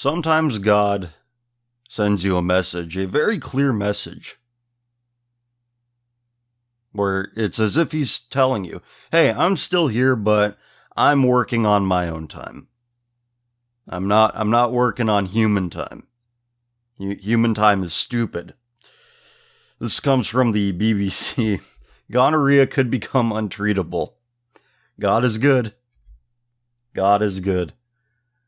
Sometimes God sends you a message, a very clear message, where it's as if he's telling you, hey, I'm still here, but I'm working on my own time. I'm not working on human time. Human time is stupid. This comes from the BBC. Gonorrhea could become untreatable. God is good. God is good.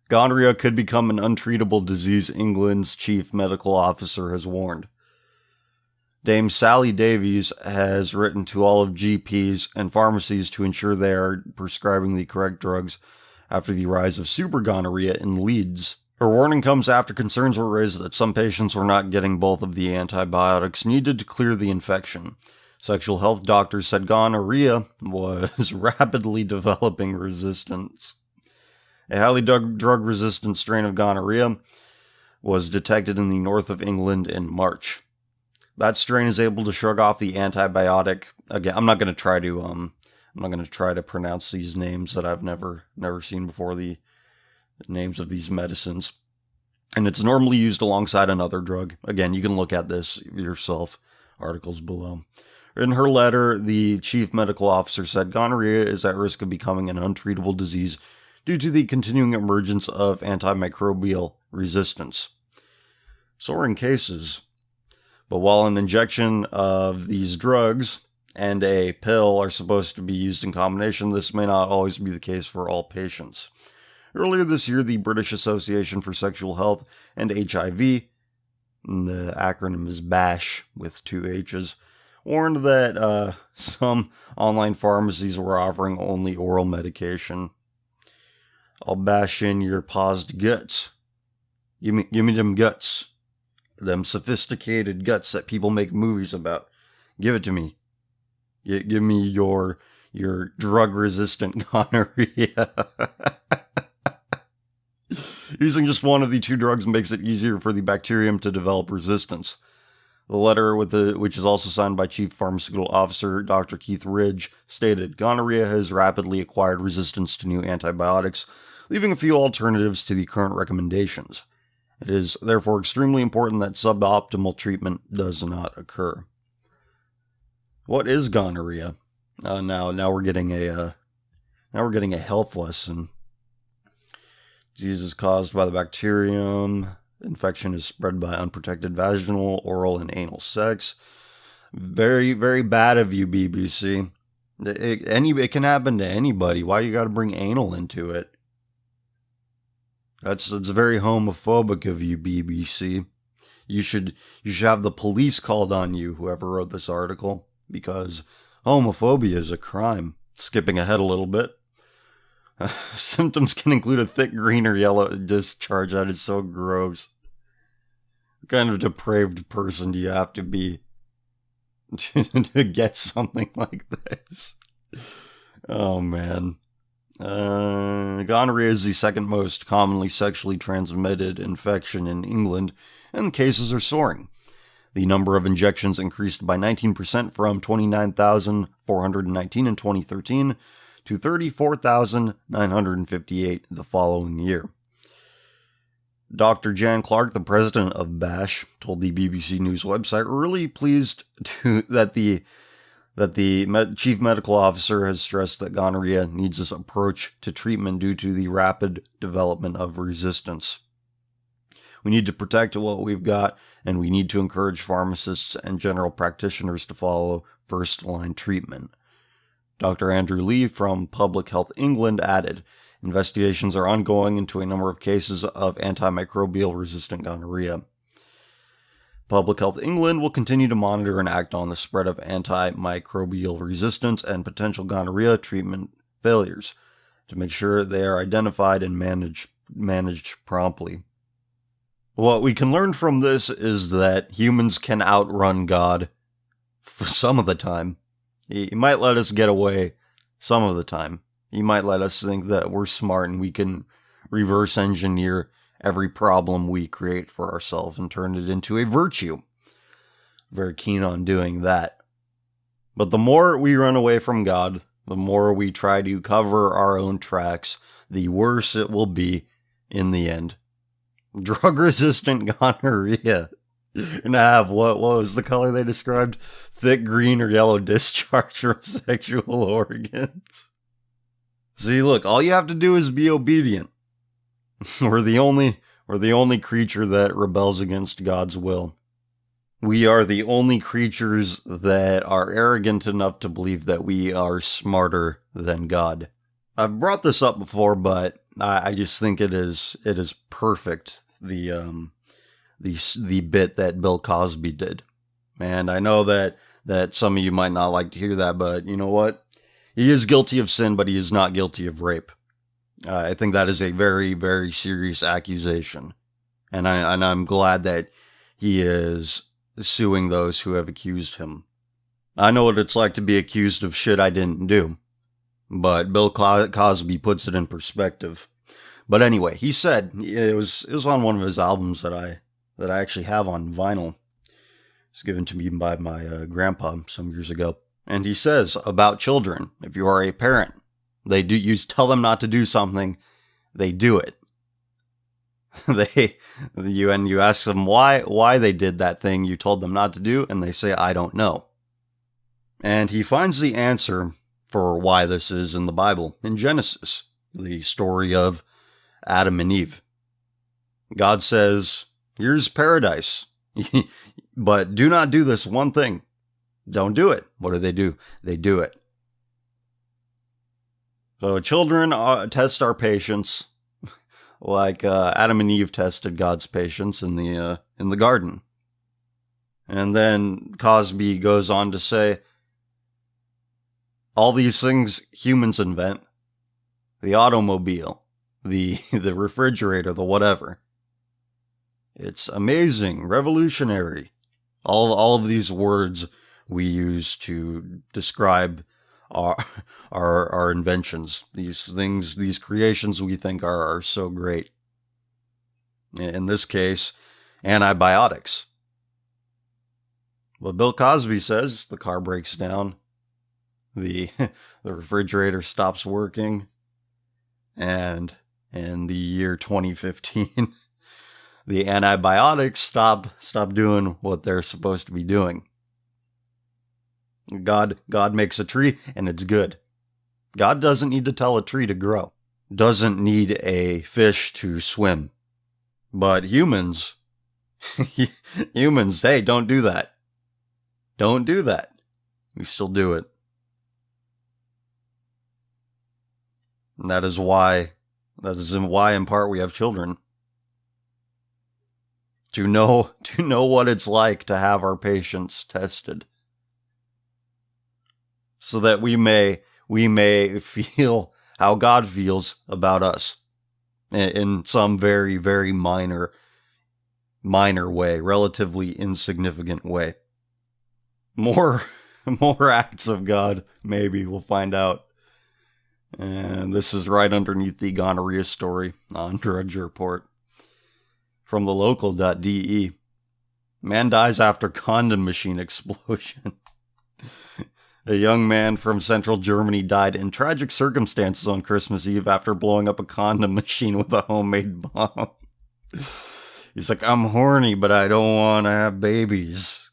Gonorrhea could become an untreatable disease, England's chief medical officer has warned. Dame Sally Davies has written to all of GPs and pharmacies to ensure they are prescribing the correct drugs after the rise of super gonorrhea in Leeds. Her warning comes after concerns were raised that some patients were not getting both of the antibiotics needed to clear the infection. Sexual health doctors said gonorrhea was rapidly developing resistance. A highly drug-resistant strain of gonorrhea was detected in the north of England in March. That strain is able to shrug off the antibiotic. Again, I'm not going to try to pronounce these names that I've never seen before, the names of these medicines. And it's normally used alongside another drug. Again, you can look at this yourself. Articles below. In her letter, the chief medical officer said gonorrhea is at risk of becoming an untreatable disease due to the continuing emergence of antimicrobial resistance. Soaring cases. But while an injection of these drugs and a pill are supposed to be used in combination, this may not always be the case for all patients. Earlier this year, the British Association for Sexual Health and HIV, the acronym is BASH with 2 H's, warned that some online pharmacies were offering only oral medication. I'll bash in your paused guts. Give me them guts. Them sophisticated guts that people make movies about. Give it to me. Give me your drug-resistant gonorrhea. Using just one of the 2 drugs makes it easier for the bacterium to develop resistance. The letter, which is also signed by Chief Pharmaceutical Officer Dr. Keith Ridge, stated, gonorrhea has rapidly acquired resistance to new antibiotics, leaving a few alternatives to the current recommendations. It is therefore extremely important that suboptimal treatment does not occur. What is gonorrhea? Now we're getting a health lesson. Disease is caused by the bacterium. Infection is spread by unprotected vaginal, oral, and anal sex. Very, very bad of you, BBC. It can happen to anybody. Why you got to bring anal into it? It's very homophobic of you, BBC. You should have the police called on you, whoever wrote this article, because homophobia is a crime. Skipping ahead a little bit. Symptoms can include a thick green or yellow discharge. That is so gross. What kind of depraved person do you have to be to get something like this? Oh, man. Gonorrhea is the second most commonly sexually transmitted infection in England, and cases are soaring. The number of injections increased by 19% from 29,419 in 2013 to 34,958 the following year. Dr. Jan Clark, the president of BASH, told the BBC News website, "We're really pleased that the chief medical officer has stressed that gonorrhea needs this approach to treatment due to the rapid development of resistance. We need to protect what we've got, and we need to encourage pharmacists and general practitioners to follow first-line treatment." Dr. Andrew Lee from Public Health England added, "Investigations are ongoing into a number of cases of antimicrobial-resistant gonorrhea. Public Health England will continue to monitor and act on the spread of antimicrobial resistance and potential gonorrhea treatment failures to make sure they are identified and managed promptly." What we can learn from this is that humans can outrun God for some of the time. He might let us get away some of the time. He might let us think that we're smart and we can reverse engineer every problem we create for ourselves and turn it into a virtue. Very keen on doing that. But the more we run away from God, the more we try to cover our own tracks, the worse it will be in the end. Drug-resistant gonorrhea. You're gonna have what was the color they described? Thick green or yellow discharge from sexual organs. See, look, all you have to do is be obedient. We're the only creature that rebels against God's will. We are the only creatures that are arrogant enough to believe that we are smarter than God. I've brought this up before, but I just think it is perfect. The bit that Bill Cosby did, and I know that some of you might not like to hear that, but you know what? He is guilty of sin, but he is not guilty of rape. I think that is a very, very serious accusation, and I'm glad that he is suing those who have accused him. I know what it's like to be accused of shit I didn't do, but Bill Cosby puts it in perspective. But anyway, he said it was on one of his albums that I actually have on vinyl. It was given to me by my grandpa some years ago. And he says about children, if you are a parent, you tell them not to do something, they do it. You ask them why they did that thing you told them not to do, and they say, I don't know. And he finds the answer for why this is in the Bible, in Genesis, the story of Adam and Eve. God says, here's paradise, but do not do this one thing. Don't do it. What do? They do it. So children test our patience, like Adam and Eve tested God's patience in the garden. And then Cosby goes on to say, all these things humans invent, the automobile, the refrigerator, the whatever. It's amazing, revolutionary. All of these words we use to describe our inventions. These things, these creations we think are so great. In this case, antibiotics. Well, Bill Cosby says the car breaks down, the refrigerator stops working, and in the year 2015, the antibiotics stop doing what they're supposed to be doing. God makes a tree and it's good. God doesn't need to tell a tree to grow. Doesn't need a fish to swim. But humans, hey, don't do that. Don't do that. We still do it. And that is why in part we have children. To know what it's like to have our patience tested. So that we may feel how God feels about us in some very, very minor way, relatively insignificant way. More acts of God, maybe, we'll find out. And this is right underneath the gonorrhea story on Drudge Report. From the local.de. Man dies after condom machine explosion. A young man from central Germany died in tragic circumstances on Christmas Eve after blowing up a condom machine with a homemade bomb. He's like, I'm horny, but I don't want to have babies.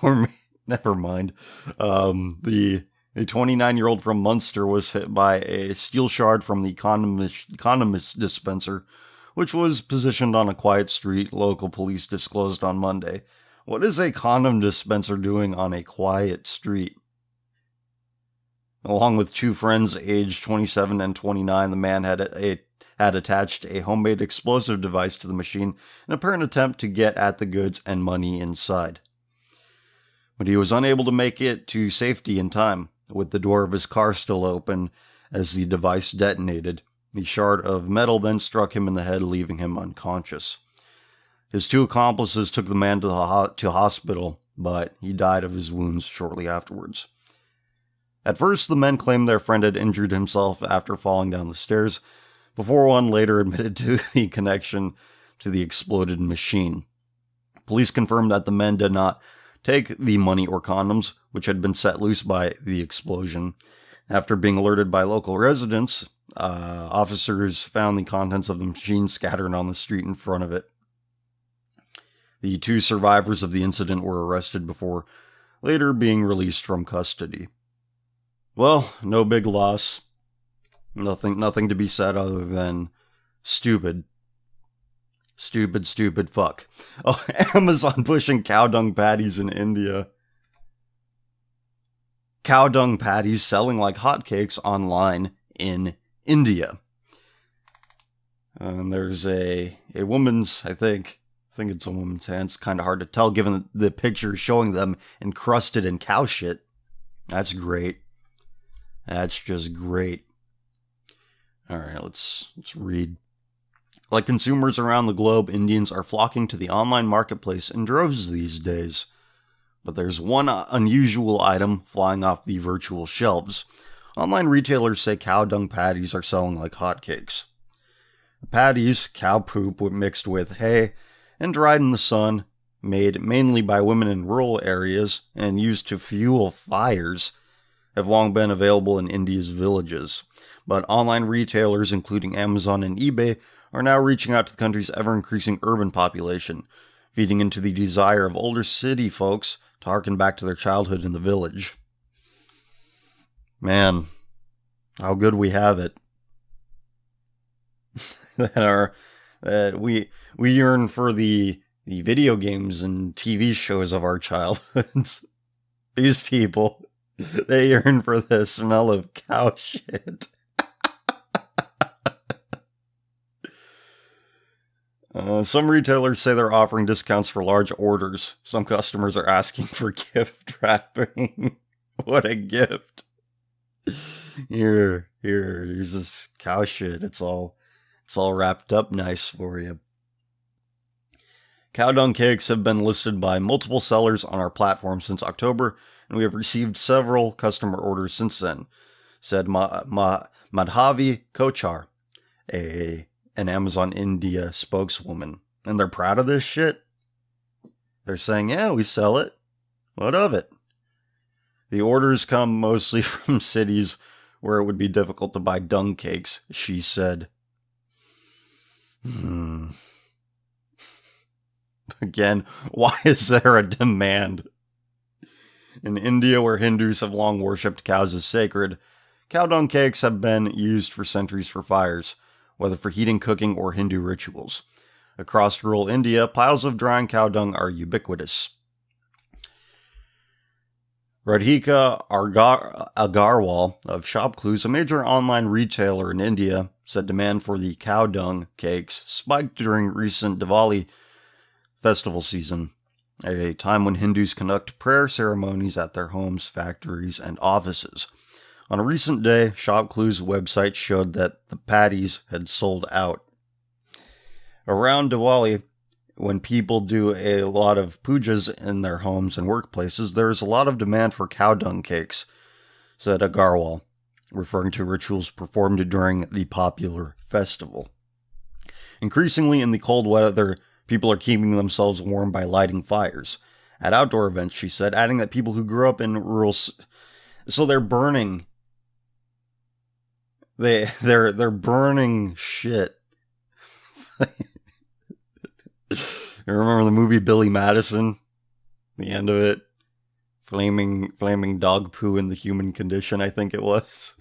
Or, never mind. The 29-year-old from Munster was hit by a steel shard from the condom dispenser, which was positioned on a quiet street, local police disclosed on Monday. What is a condom dispenser doing on a quiet street? Along with two friends aged 27 and 29, the man had attached a homemade explosive device to the machine in an apparent attempt to get at the goods and money inside. But he was unable to make it to safety in time, with the door of his car still open as the device detonated. The shard of metal then struck him in the head, leaving him unconscious. His two accomplices took the man to hospital, but he died of his wounds shortly afterwards. At first, the men claimed their friend had injured himself after falling down the stairs, before one later admitted to the connection to the exploded machine. Police confirmed that the men did not take the money or condoms, which had been set loose by the explosion. After being alerted by local residents, Officers found the contents of the machine scattered on the street in front of it. The 2 survivors of the incident were arrested before later being released from custody. Well, no big loss. Nothing to be said other than stupid. Stupid fuck. Oh, Amazon pushing cow dung patties in India. Cow dung patties selling like hotcakes online in India. And there's a woman's, I think it's a woman's hand. It's kind of hard to tell given the picture showing them encrusted in cow shit. That's great. That's just great. All right, let's read. Like consumers around the globe, Indians are flocking to the online marketplace in droves these days. But there's one unusual item flying off the virtual shelves. Online retailers say cow dung patties are selling like hotcakes. The patties, cow poop mixed with hay and dried in the sun, made mainly by women in rural areas and used to fuel fires, have long been available in India's villages. But online retailers, including Amazon and eBay, are now reaching out to the country's ever-increasing urban population, feeding into the desire of older city folks to harken back to their childhood in the village. Man, how good we have it. that we yearn for the video games and TV shows of our childhoods. These people, they yearn for the smell of cow shit. Some retailers say they're offering discounts for large orders. Some customers are asking for gift wrapping. What a gift. Here's this cow shit. It's all wrapped up nice for you. Cow dung cakes have been listed by multiple sellers on our platform since October, and we have received several customer orders since then, said Madhavi Kochar, an Amazon India spokeswoman. And they're proud of this shit. They're saying, yeah, we sell it. What of it? The orders come mostly from cities where it would be difficult to buy dung cakes, she said. Again, why is there a demand? In India, where Hindus have long worshipped cows as sacred, cow dung cakes have been used for centuries for fires, whether for heating, cooking, or Hindu rituals. Across rural India, piles of drying cow dung are ubiquitous. Radhika Agarwal of Shop Clues, a major online retailer in India, said demand for the cow dung cakes spiked during recent Diwali festival season, a time when Hindus conduct prayer ceremonies at their homes, factories, and offices. On a recent day, Shop Clues' website showed that the patties had sold out. Around Diwali, when people do a lot of pujas in their homes and workplaces, there is a lot of demand for cow dung cakes, said Agarwal, referring to rituals performed during the popular festival. Increasingly in the cold weather, people are keeping themselves warm by lighting fires. At outdoor events, she said, adding that people who grew up in rural... So they're burning... They're burning shit. You remember the movie Billy Madison? The end of it? Flaming dog poo in the human condition, I think it was.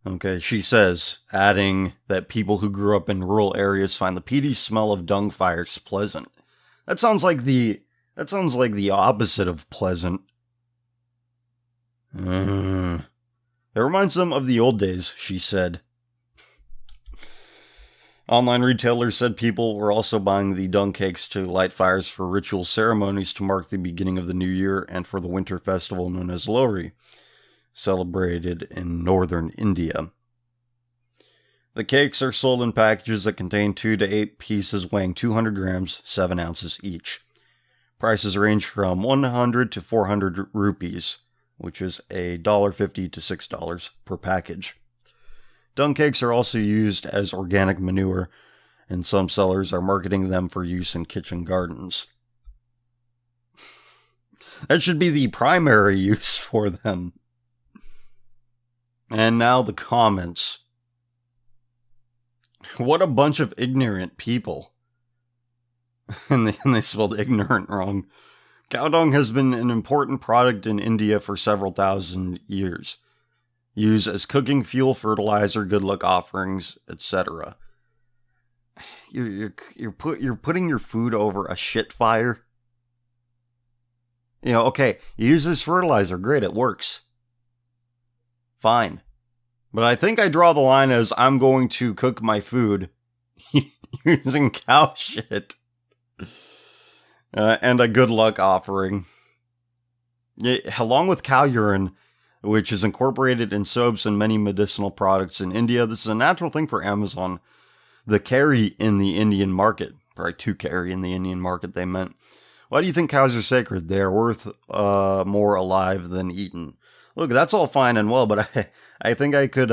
Okay, she says, adding that people who grew up in rural areas find the peaty smell of dung fires pleasant. That sounds like the opposite of pleasant. It reminds them of the old days, she said. Online retailers said people were also buying the dung cakes to light fires for ritual ceremonies to mark the beginning of the new year and for the winter festival known as Lohri, celebrated in northern India. The cakes are sold in packages that contain 2 to 8 pieces weighing 200 grams, 7 ounces each. Prices range from 100 to 400 rupees, which is $1.50 to $6 per package. Dung cakes are also used as organic manure, and some sellers are marketing them for use in kitchen gardens. That should be the primary use for them. And now the comments. What a bunch of ignorant people. And they spelled ignorant wrong. Cow dung has been an important product in India for several thousand years. Used as cooking fuel, fertilizer, good luck offerings, etc. You're putting your food over a shit fire? You know, okay, you use this fertilizer, great, it works. Fine. But I think I draw the line as I'm going to cook my food using cow shit. And a good luck offering. Along with cow urine, which is incorporated in soaps and many medicinal products in India, this is a natural thing for Amazon. The carry in the Indian market. Probably to carry in the Indian market, they meant. Why do you think cows are sacred? They are worth more alive than eaten. Look, that's all fine and well, but I think I could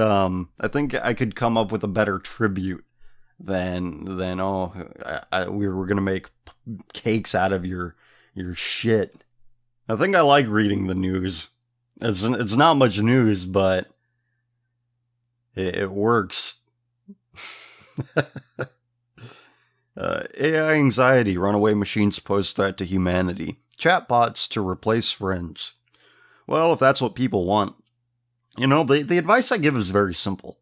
come up with a better tribute than we're gonna make cakes out of your shit. I think I like reading the news. It's not much news, but it works. AI anxiety, runaway machines pose threat to humanity. Chatbots to replace friends. Well, if that's what people want. You know, the advice I give is very simple.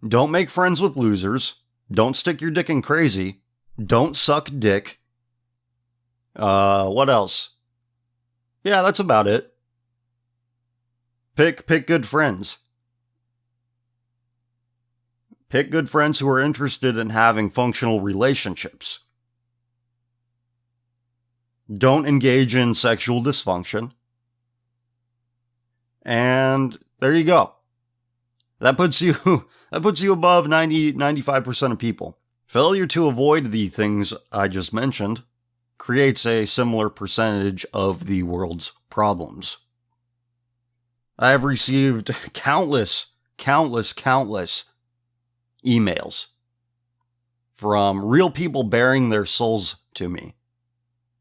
Don't make friends with losers. Don't stick your dick in crazy. Don't suck dick. What else? Yeah, that's about it. Pick good friends. Pick good friends who are interested in having functional relationships. Don't engage in sexual dysfunction. And there you go. That puts you above 95% of people. Failure to avoid the things I just mentioned creates a similar percentage of the world's problems. I have received countless emails from real people bearing their souls to me,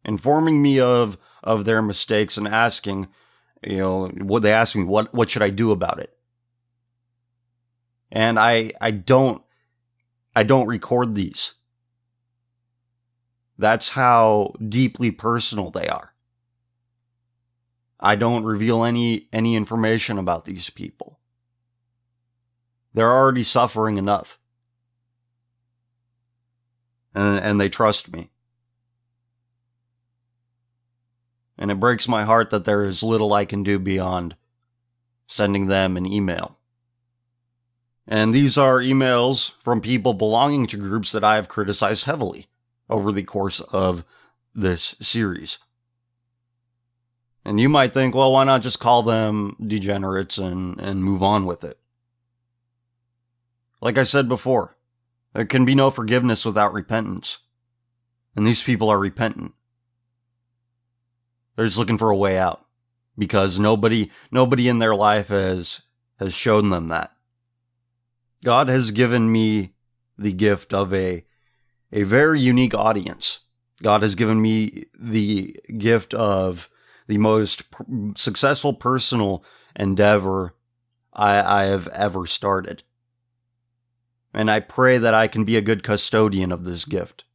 informing me of their mistakes and asking, you know, what they ask me, what should I do about it? And I don't record these. That's how deeply personal they are. I don't reveal any information about these people. They're already suffering enough. And they trust me. And it breaks my heart that there is little I can do beyond sending them an email. And these are emails from people belonging to groups that I have criticized heavily over the course of this series. And you might think, well, why not just call them degenerates and move on with it? Like I said before, there can be no forgiveness without repentance. And these people are repentant. They're just looking for a way out. Because nobody in their life has shown them that. God has given me the gift of a very unique audience. God has given me the gift of the most successful personal endeavor I have ever started. And I pray that I can be a good custodian of this gift.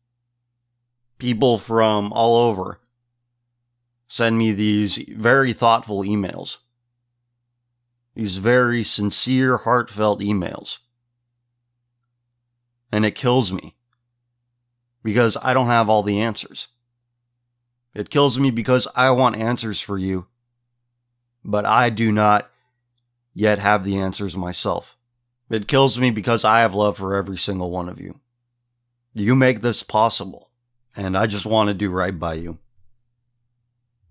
People from all over send me these very thoughtful emails. These very sincere, heartfelt emails. And it kills me. Because I don't have all the answers. It kills me because I want answers for you. But I do not yet have the answers myself. It kills me because I have love for every single one of you. You make this possible. And I just want to do right by you.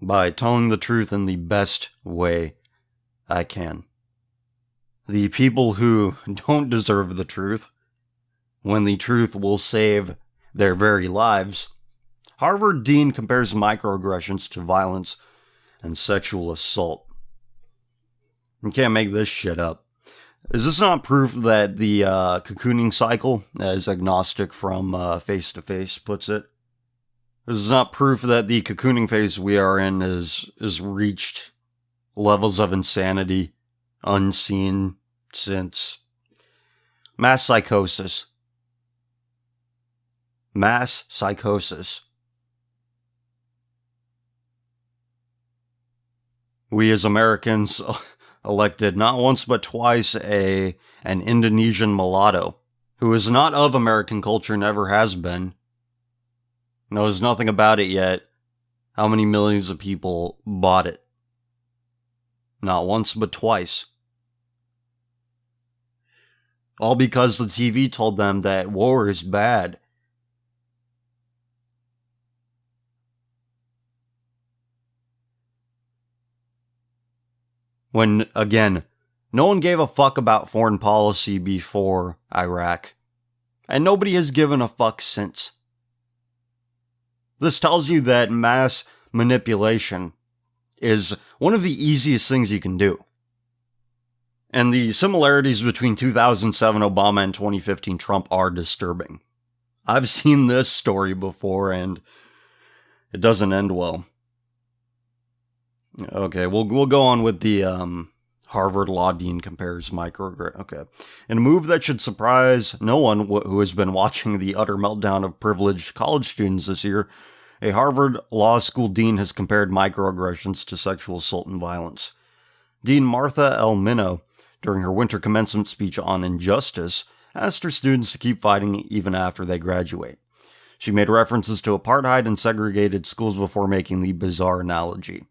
By telling the truth in the best way I can. The people who don't deserve the truth, when the truth will save their very lives. Harvard Dean compares microaggressions to violence and sexual assault. You can't make this shit up. Is this not proof that the cocooning cycle, as Agnostic from Face to Face puts it, this is not proof that the cocooning phase we are in is reached levels of insanity unseen since mass psychosis. Mass psychosis. We as Americans elected not once but twice an Indonesian mulatto who is not of American culture, never has been, knows nothing about it yet. How many millions of people bought it? Not once but twice. All because the TV told them that war is bad. When, again, no one gave a fuck about foreign policy before Iraq. And nobody has given a fuck since. This tells you that mass manipulation is one of the easiest things you can do. And the similarities between 2007 Obama and 2015 Trump are disturbing. I've seen this story before and it doesn't end well. Okay, we'll go on with the Harvard law dean compares microaggressions. Okay. In a move that should surprise no one who has been watching the utter meltdown of privileged college students this year, a Harvard law school dean has compared microaggressions to sexual assault and violence. Dean Martha L. Minow, during her winter commencement speech on injustice, asked her students to keep fighting even after they graduate. She made references to apartheid and segregated schools before making the bizarre analogy.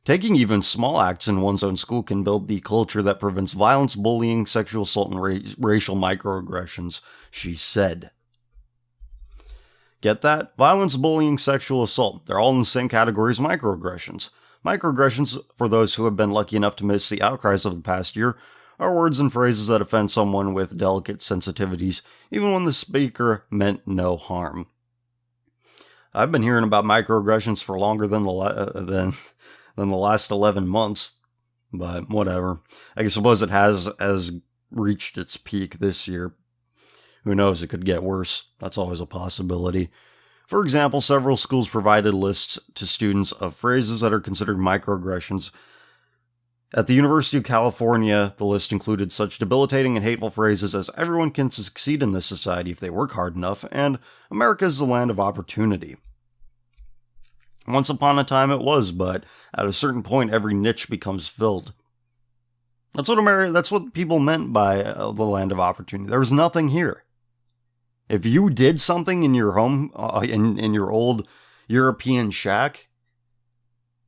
Taking even small acts in one's own school can build the culture that prevents violence, bullying, sexual assault, and racial microaggressions, she said. Get that? Violence, bullying, sexual assault. They're all in the same category as microaggressions. Microaggressions, for those who have been lucky enough to miss the outcries of the past year, are words and phrases that offend someone with delicate sensitivities, even when the speaker meant no harm. I've been hearing about microaggressions for longer than the last 11 months, but whatever. I suppose it has reached its peak this year. Who knows, it could get worse. That's always a possibility. For example, several schools provided lists to students of phrases that are considered microaggressions. At the University of California, the list included such debilitating and hateful phrases as "everyone can succeed in this society if they work hard enough," and "America is the land of opportunity." Once upon a time it was, but at a certain point every niche becomes filled. That's what people meant by the land of opportunity. There was nothing here. If you did something in your home, in your old European shack,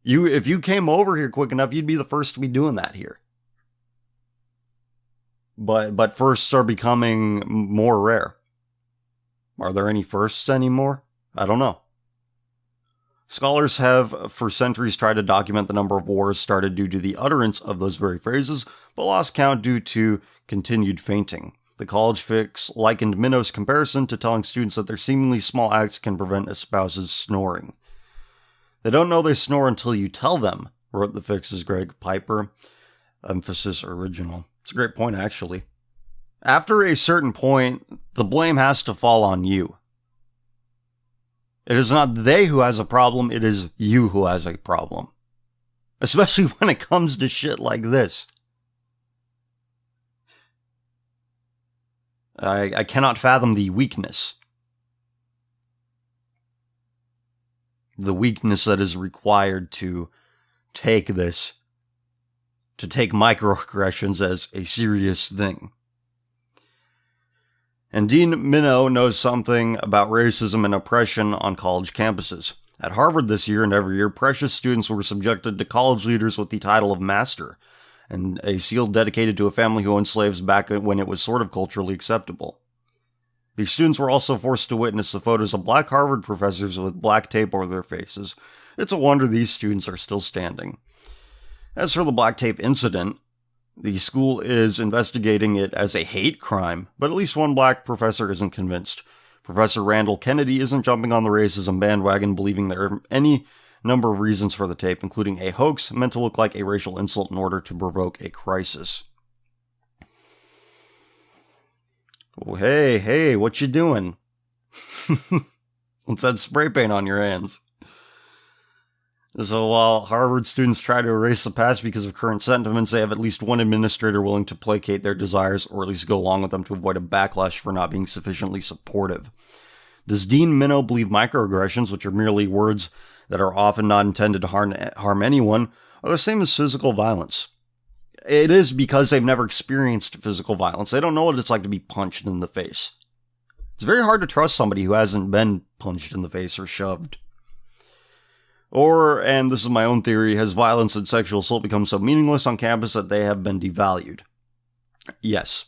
if you came over here quick enough, you'd be the first to be doing that here. But firsts are becoming more rare. Are there any firsts anymore? I don't know. Scholars have for centuries tried to document the number of wars started due to the utterance of those very phrases, but lost count due to continued fainting. The college fix likened Minow's comparison to telling students that their seemingly small acts can prevent a spouse's snoring. They don't know they snore until you tell them, wrote the fix's Greg Piper. Emphasis original. It's a great point, actually. After a certain point, the blame has to fall on you. It is not they who has a problem, it is you who has a problem. Especially when it comes to shit like this. I cannot fathom the weakness. The weakness that is required to take microaggressions as a serious thing. And Dean Minow knows something about racism and oppression on college campuses. At Harvard this year and every year, precious students were subjected to college leaders with the title of master, and a seal dedicated to a family who owned slaves back when it was sort of culturally acceptable. These students were also forced to witness the photos of black Harvard professors with black tape over their faces. It's a wonder these students are still standing. As for the black tape incident, the school is investigating it as a hate crime, but at least one black professor isn't convinced. Professor Randall Kennedy isn't jumping on the racism bandwagon, believing there are any number of reasons for the tape, including a hoax meant to look like a racial insult in order to provoke a crisis. Oh, hey, what you doing? What's that spray paint on your hands? So while Harvard students try to erase the past because of current sentiments, they have at least one administrator willing to placate their desires, or at least go along with them to avoid a backlash for not being sufficiently supportive. Does Dean Minow believe microaggressions, which are merely words that are often not intended to harm anyone, are the same as physical violence? It is because they've never experienced physical violence. They don't know what it's like to be punched in the face. It's very hard to trust somebody who hasn't been punched in the face or shoved. Or, and this is my own theory, has violence and sexual assault become so meaningless on campus that they have been devalued? Yes.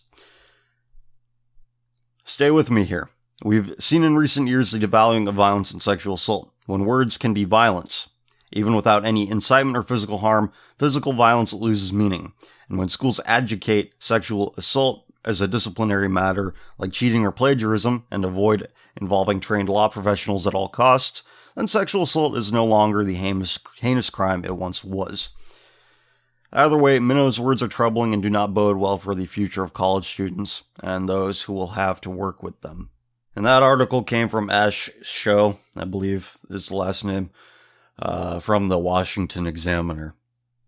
Stay with me here. We've seen in recent years the devaluing of violence and sexual assault. When words can be violence, even without any incitement or physical harm, physical violence loses meaning. And when schools adjudicate sexual assault as a disciplinary matter, like cheating or plagiarism, and avoid involving trained law professionals at all costs, then sexual assault is no longer the heinous crime it once was. Either way, Minow's words are troubling and do not bode well for the future of college students and those who will have to work with them. And that article came from Ash Show, I believe is the last name, from the Washington Examiner.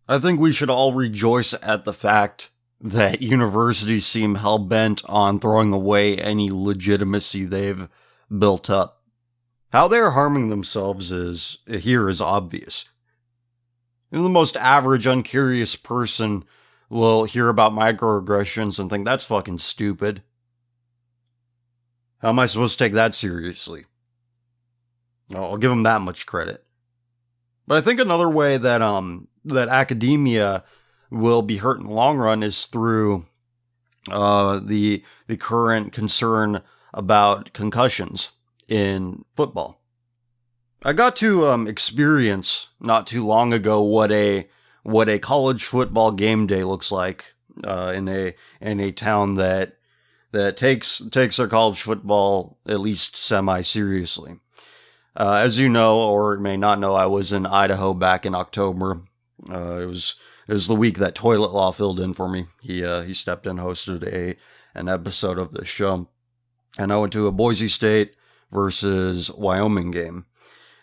I think we should all rejoice at the fact that universities seem hell-bent on throwing away any legitimacy they've built up. How they're harming themselves is obvious. Even the most average, uncurious person will hear about microaggressions and think that's fucking stupid. How am I supposed to take that seriously? I'll give them that much credit. But I think another way that that academia will be hurt in the long run is through the current concern about concussions in football. I got to experience not too long ago what a college football game day looks like in a town that takes their college football at least semi-seriously. As you know, or may not know, I was in Idaho back in October. It was the week that Toilet Law filled in for me. He stepped in, hosted an episode of the show, and I went to a Boise State versus Wyoming game.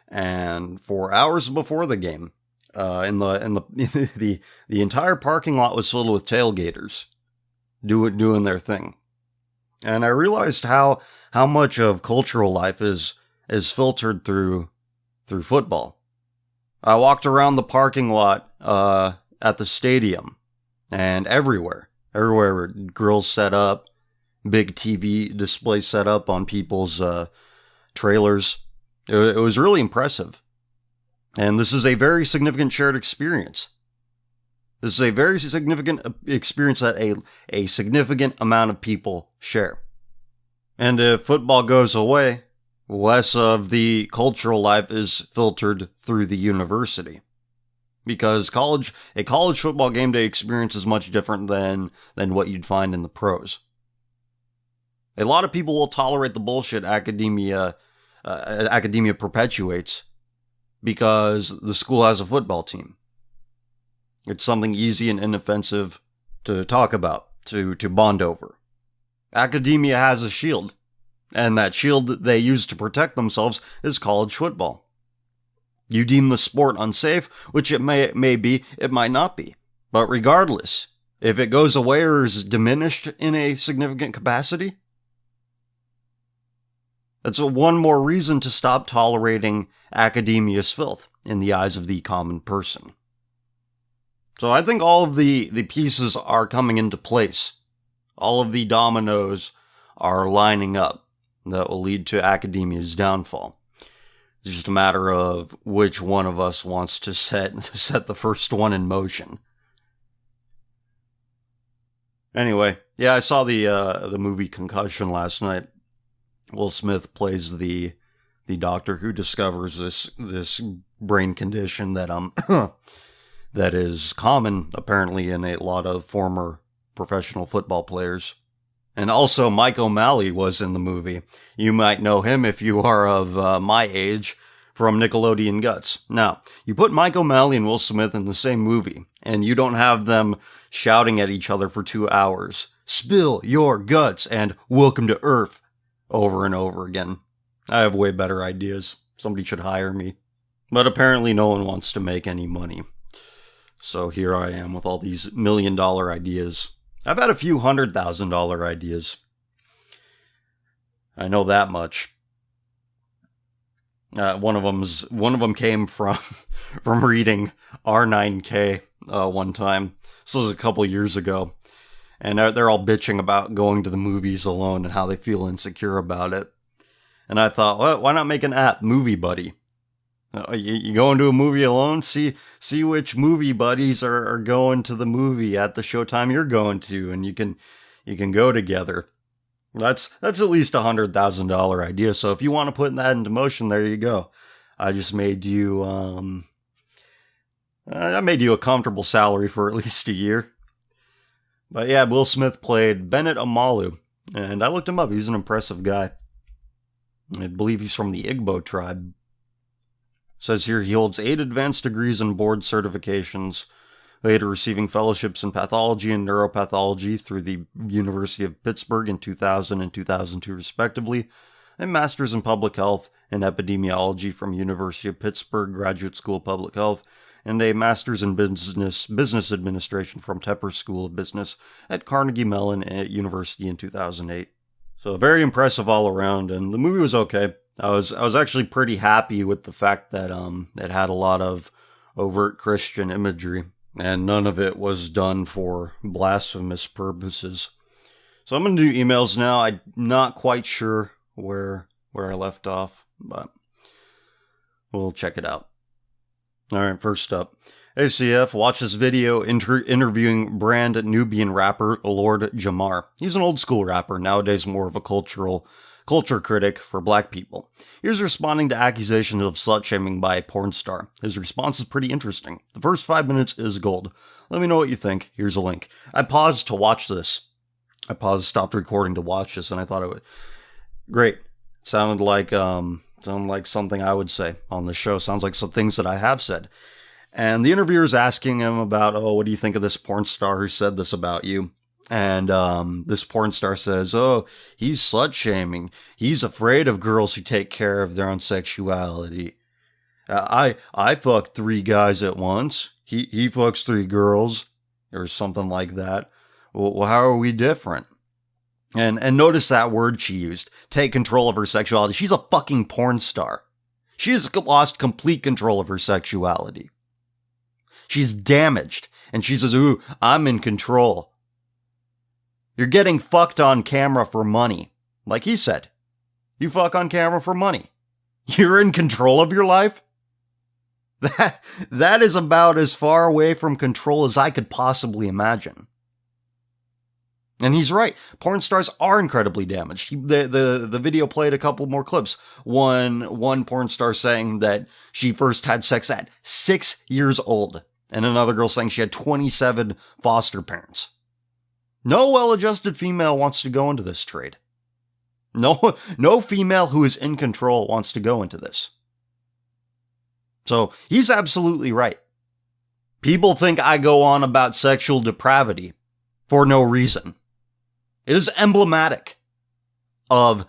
And for hours before the game, in the entire parking lot was filled with tailgaters doing their thing. And I realized how much of cultural life is filtered through football. I walked around the parking lot at the stadium, and everywhere were grills set up, big TV displays set up on people's trailers. It was really impressive. And this is a very significant shared experience. This is a very significant experience that a significant amount of people share. And if football goes away, less of the cultural life is filtered through the university. Because a college football game day experience is much different than what you'd find in the pros. A lot of people will tolerate the bullshit academia perpetuates because the school has a football team. It's something easy and inoffensive to talk about, to bond over. Academia has a shield, and that shield that they use to protect themselves is college football. You deem the sport unsafe, which it may be, it might not be. But regardless, if it goes away or is diminished in a significant capacity, that's one more reason to stop tolerating academia's filth in the eyes of the common person. So I think all of the pieces are coming into place. All of the dominoes are lining up that will lead to academia's downfall. It's just a matter of which one of us wants to set the first one in motion. Anyway, yeah, I saw the movie Concussion last night. Will Smith plays the doctor who discovers this brain condition that that is common apparently in a lot of former professional football players. And also Mike O'Malley was in the movie. You might know him if you are of my age from Nickelodeon Guts. Now, you put Mike O'Malley and Will Smith in the same movie, and you don't have them shouting at each other for 2 hours. Spill your guts and welcome to Earth over and over again. I have way better ideas. Somebody should hire me. But apparently no one wants to make any money. So here I am with all these $1 million ideas. I've had a few $100,000 ideas. I know that much. One of them came from reading R9K one time. This was a couple years ago, and they're all bitching about going to the movies alone and how they feel insecure about it. And I thought, well, why not make an app, Movie Buddy? You go into a movie alone, see which movie buddies are going to the movie at the showtime you're going to, and you can go together. That's at least $100,000 idea. So if you want to put that into motion, there you go. I just made you a comfortable salary for at least a year. But yeah, Will Smith played Bennett Omalu, and I looked him up. He's an impressive guy. I believe he's from the Igbo tribe. Says here he holds 8 advanced degrees and board certifications, later receiving fellowships in pathology and neuropathology through the University of Pittsburgh in 2000 and 2002 respectively, and masters in public health and epidemiology from University of Pittsburgh Graduate School of Public Health, and a master's in business administration from Tepper School of Business at Carnegie Mellon at University in 2008. So very impressive all around, and the movie was okay. I was actually pretty happy with the fact that it had a lot of overt Christian imagery, and none of it was done for blasphemous purposes. So I'm gonna do emails now. I'm not quite sure where I left off, but we'll check it out. All right, first up, ACF watches video interviewing brand Nubian rapper Lord Jamar. He's an old school rapper, nowadays more of a culture critic for black people. Here's responding to accusations of slut-shaming by a porn star. His response is pretty interesting. The first 5 minutes is gold. Let me know what you think. Here's a link. I paused to watch this. Stopped recording to watch this, and I thought it would... Great. Sounded like something I would say on the show. Sounds like some things that I have said. And the interviewer's asking him about, what do you think of this porn star who said this about you? And this porn star says, he's slut-shaming. He's afraid of girls who take care of their own sexuality. I fucked 3 guys at once. He fucks 3 girls, or something like that. Well, how are we different? And notice that word she used, take control of her sexuality. She's a fucking porn star. She has lost complete control of her sexuality. She's damaged. And she says, I'm in control. You're getting fucked on camera for money. Like he said. You fuck on camera for money. You're in control of your life? That is about as far away from control as I could possibly imagine. And he's right. Porn stars are incredibly damaged. The video played a couple more clips. One porn star saying that she first had sex at 6 years old. And another girl saying she had 27 foster parents. No well-adjusted female wants to go into this trade. No female who is in control wants to go into this. So he's absolutely right. People think I go on about sexual depravity for no reason. It is emblematic of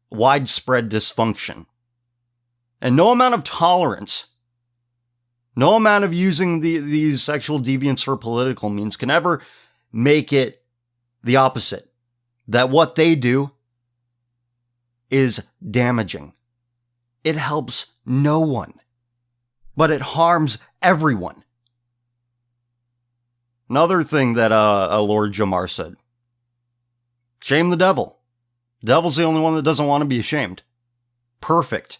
widespread dysfunction. And no amount of tolerance, no amount of using these sexual deviants for political means can ever make it the opposite. That what they do is damaging. It helps no one, but it harms everyone. Another thing that Lord Jamar said, shame the devil. The devil's the only one that doesn't want to be ashamed. Perfect.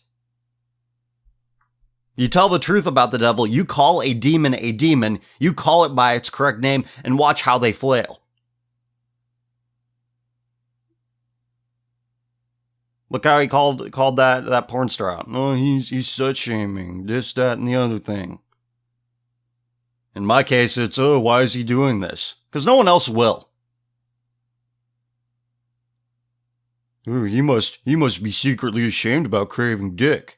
You tell the truth about the devil, you call a demon, you call it by its correct name, and watch how they flail. Look how he called that porn star out. No, he's slut-shaming, this, that, and the other thing. In my case, it's, why is he doing this? Because no one else will. He must be secretly ashamed about craving dick.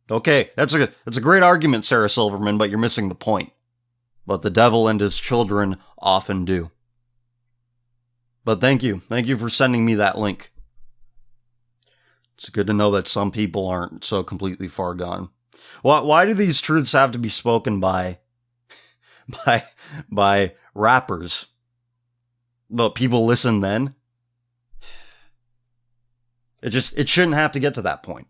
Okay, that's a great argument, Sarah Silverman, but you're missing the point. But the devil and his children often do. But thank you for sending me that link. It's good to know that some people aren't so completely far gone. Why do these truths have to be spoken by rappers? But people listen then? It shouldn't have to get to that point.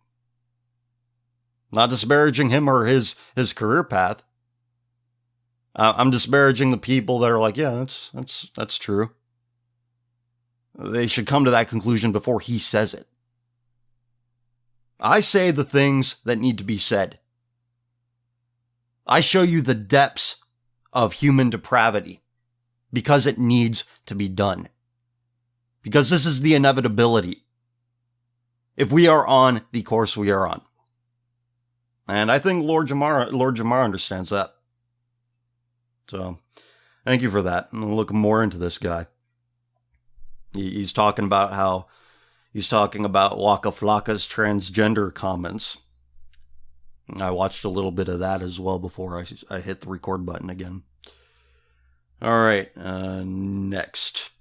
Not disparaging him or his career path. I'm disparaging the people that are like, yeah, that's true. They should come to that conclusion before he says it. I say the things that need to be said. I show you the depths of human depravity because it needs to be done. Because this is the inevitability. If we are on the course we are on. And I think Lord Jamar understands that. So, thank you for that. I'm going to look more into this guy. He's talking about Waka Flocka's transgender comments. I watched a little bit of that as well before I hit the record button again. Alright, next.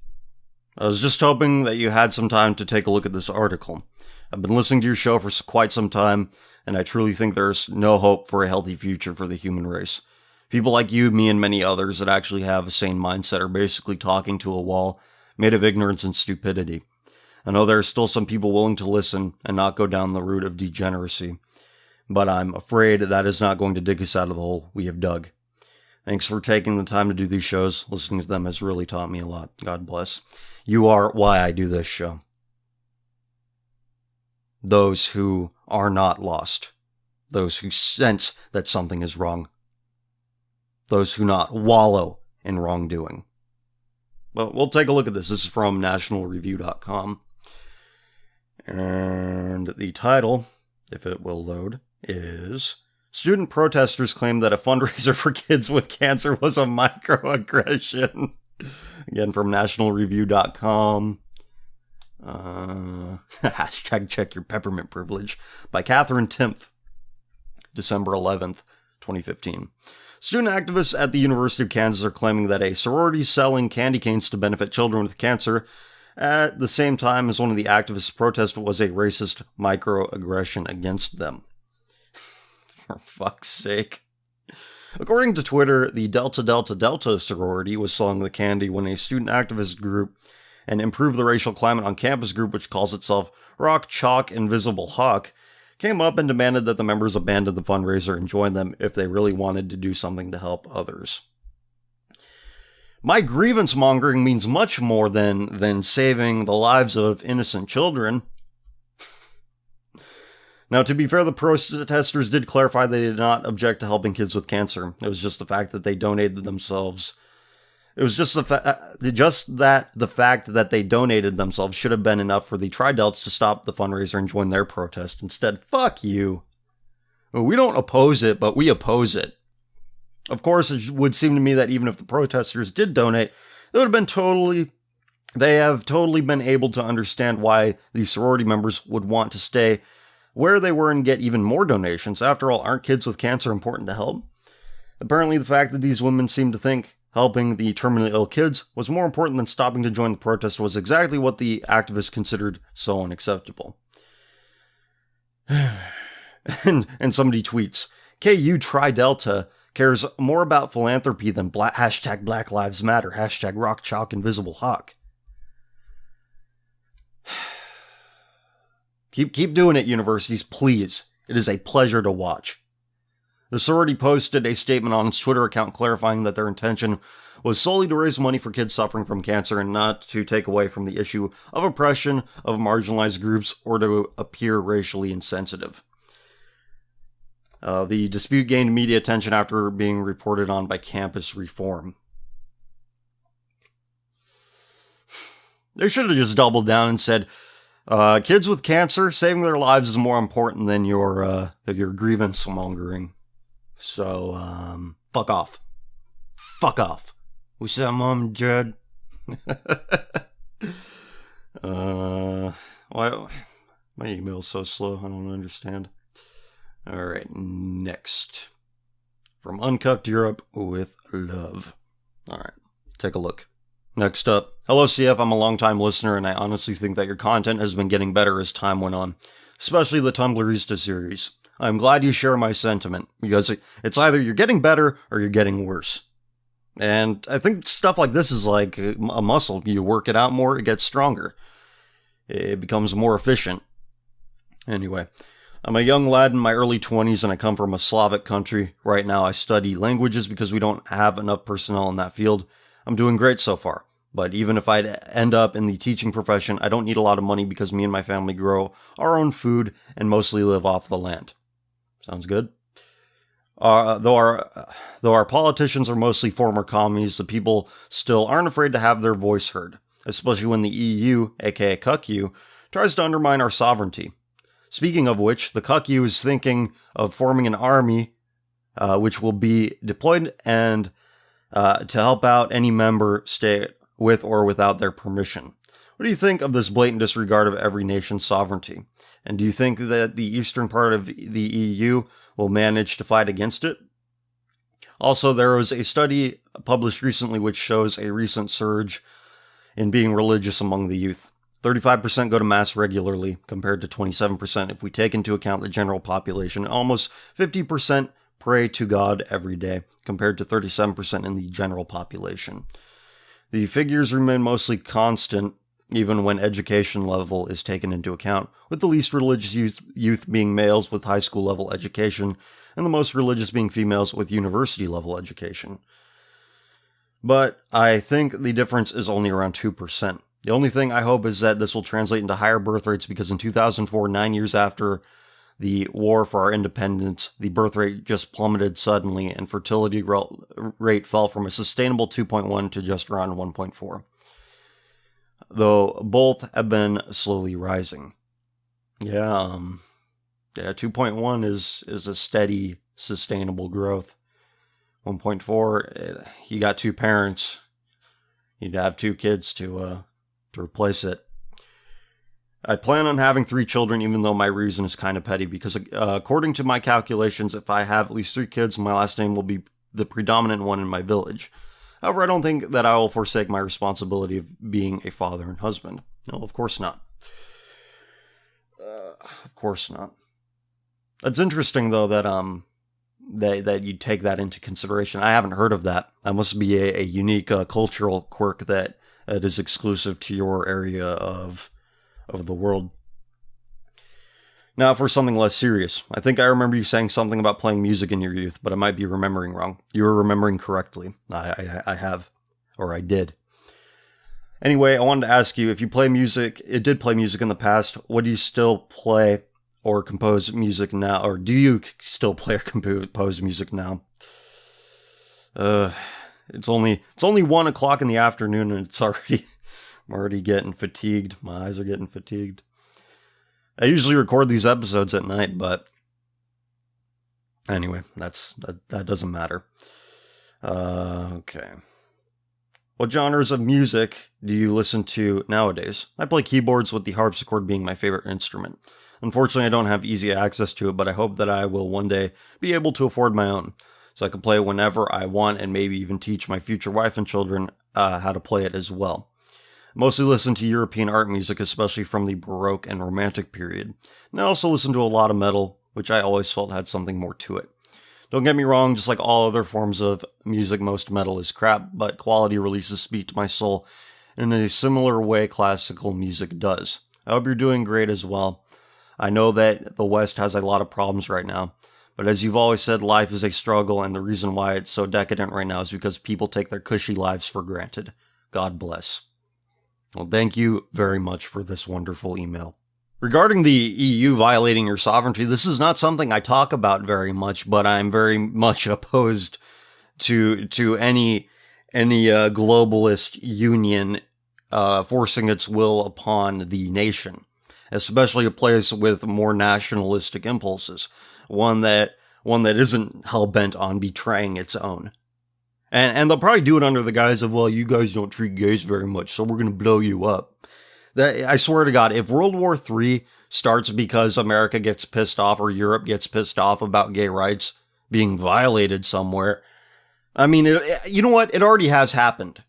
I was just hoping that you had some time to take a look at this article. I've been listening to your show for quite some time, and I truly think there's no hope for a healthy future for the human race. People like you, me, and many others that actually have a sane mindset are basically talking to a wall made of ignorance and stupidity. I know there are still some people willing to listen and not go down the route of degeneracy, but I'm afraid that is not going to dig us out of the hole we have dug. Thanks for taking the time to do these shows. Listening to them has really taught me a lot. God bless. You are why I do this show. Those who are not lost. Those who sense that something is wrong. Those who not wallow in wrongdoing. But we'll take a look at this. This is from nationalreview.com. And the title, if it will load, is Student Protesters Claim That a Fundraiser for Kids with Cancer Was a Microaggression. Again, from nationalreview.com. Hashtag check your peppermint privilege. By Catherine Timpf. December 11th, 2015. Student activists at the University of Kansas are claiming that a sorority selling candy canes to benefit children with cancer at the same time as one of the activists' protest was a racist microaggression against them. For fuck's sake. According to Twitter, the Delta Delta Delta sorority was selling the candy when a student activist group and Improve the Racial Climate on Campus group, which calls itself Rock Chalk Invisible Hawk, came up and demanded that the members abandon the fundraiser and join them if they really wanted to do something to help others. My grievance mongering means much more than saving the lives of innocent children. Now, to be fair, the protesters did clarify they did not object to helping kids with cancer. It was just the fact that they donated themselves. It was just the fact that they donated themselves should have been enough for the Tri-Delts to stop the fundraiser and join their protest. Instead, fuck you. We don't oppose it, but we oppose it. Of course, it would seem to me that even if the protesters did donate, they have totally been able to understand why the sorority members would want to stay where they were and get even more donations. After all, aren't kids with cancer important to help? Apparently, the fact that these women seem to think helping the terminally ill kids was more important than stopping to join the protest was exactly what the activists considered so unacceptable. and somebody tweets, KU Tri-Delta cares more about philanthropy than hashtag Black Lives Matter, hashtag Rock Chalk Invisible Hawk. Keep doing it, universities, please. It is a pleasure to watch. The sorority posted a statement on its Twitter account clarifying that their intention was solely to raise money for kids suffering from cancer and not to take away from the issue of oppression of marginalized groups or to appear racially insensitive. The dispute gained media attention after being reported on by Campus Reform. They should have just doubled down and said, kids with cancer, saving their lives is more important than your grievance mongering. So, fuck off. Fuck off. What's that, Mom, Jed? Why my email's so slow, I don't understand. Alright, next. From Uncucked Europe with Love. Alright, take a look. Next up, hello CF, I'm a long-time listener and I honestly think that your content has been getting better as time went on, especially the Tumblrista series. I'm glad you share my sentiment, because it's either you're getting better or you're getting worse. And I think stuff like this is like a muscle. You work it out more, it gets stronger. It becomes more efficient. Anyway, I'm a young lad in my early 20s and I come from a Slavic country. Right now I study languages because we don't have enough personnel in that field. I'm doing great so far. But even if I'd end up in the teaching profession, I don't need a lot of money because me and my family grow our own food and mostly live off the land. Sounds good? Though our politicians are mostly former commies, the people still aren't afraid to have their voice heard, especially when the EU, aka CUCU, tries to undermine our sovereignty. Speaking of which, the CUCU is thinking of forming an army which will be deployed and to help out any member state with or without their permission. What do you think of this blatant disregard of every nation's sovereignty? And do you think that the eastern part of the EU will manage to fight against it? Also, there was a study published recently which shows a recent surge in being religious among the youth. 35% go to mass regularly, compared to 27% if we take into account the general population. Almost 50% pray to God every day, compared to 37% in the general population. The figures remain mostly constant, even when education level is taken into account, with the least religious youth being males with high school level education, and the most religious being females with university level education. But I think the difference is only around 2%. The only thing I hope is that this will translate into higher birth rates, because in 2004, 9 years after the war for our independence, the birth rate just plummeted suddenly, and fertility rate fell from a sustainable 2.1 to just around 1.4. Though both have been slowly rising. Yeah, 2.1 is a steady, sustainable growth. 1.4, you got two parents, you'd have two kids to replace it. I plan on having 3 children, even though my reason is kind of petty, because according to my calculations, if I have at least 3 kids, my last name will be the predominant one in my village. However, I don't think that I will forsake my responsibility of being a father and husband. No, of course not. Of course not. It's interesting, though, that that you take that into consideration. I haven't heard of that. That must be a unique cultural quirk that is exclusive to your area of the world. Now, for something less serious, I think I remember you saying something about playing music in your youth, but I might be remembering wrong. You were remembering correctly. I have, or I did. Anyway, I wanted to ask you, if you play music, did play music in the past, what do you still play or compose music now? Or do you still play or compose music now? It's only 1 o'clock in the afternoon, and I'm already getting fatigued. My eyes are getting fatigued. I usually record these episodes at night, but anyway, that doesn't matter. Okay. What genres of music do you listen to nowadays? I play keyboards, with the harpsichord being my favorite instrument. Unfortunately, I don't have easy access to it, but I hope that I will one day be able to afford my own, so I can play it whenever I want, and maybe even teach my future wife and children how to play it as well. Mostly listen to European art music, especially from the Baroque and Romantic period. And I also listen to a lot of metal, which I always felt had something more to it. Don't get me wrong, just like all other forms of music, most metal is crap, but quality releases speak to my soul in a similar way classical music does. I hope you're doing great as well. I know that the West has a lot of problems right now, but as you've always said, life is a struggle, and the reason why it's so decadent right now is because people take their cushy lives for granted. God bless. Well, thank you very much for this wonderful email. Regarding the EU violating your sovereignty, this is not something I talk about very much, but I'm very much opposed to any globalist union forcing its will upon the nation, especially a place with more nationalistic impulses, one that isn't hell-bent on betraying its own. And they'll probably do it under the guise of, well, you guys don't treat gays very much, so we're going to blow you up. I swear to God, if World War III starts because America gets pissed off or Europe gets pissed off about gay rights being violated somewhere, I mean, you know what? It already has happened.